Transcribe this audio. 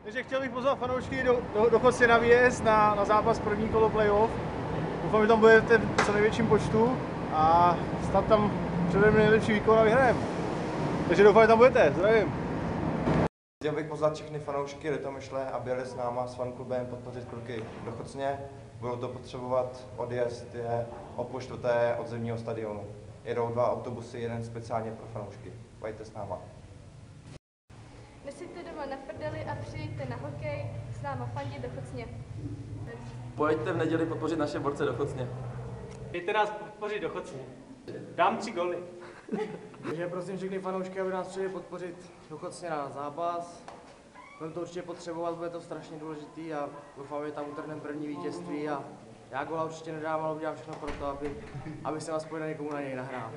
Takže chtěl bych pozvat fanoušky do Chocně na výjezd na zápas první kolo playoff. Doufám, že tam budete v co největším počtu a snad tam předvedeme nejlepší výkon a vyhrajeme. Takže doufám, že tam budete. Zdravím. Chtěl bych pozvat všechny fanoušky Litomyšle, aby jeli s náma s fanklubem podpořit kluky do Chocně. Budou to potřebovat, odjezd je o půl čtvrté od zimního stadionu. Jedou 2 autobusy, jeden speciálně pro fanoušky. Pojďte s náma. Neseďte doma na prdeli a přijďte na hokej s náma fandit do Chocně. Pojďte v neděli podpořit naše borce do Chocně. Pojďte nás podpořit do Chocně. Dám 3 góly. Takže prosím všechny fanoušky, aby nás přijeli podpořit do Chocně na zápas. Budeme to určitě potřebovat, bude to strašně důležitý a doufám, že tam utrhneme první vítězství a já gola určitě nedám, ale udělám všechno pro to, aby se aspoň někomu na něj nahrál.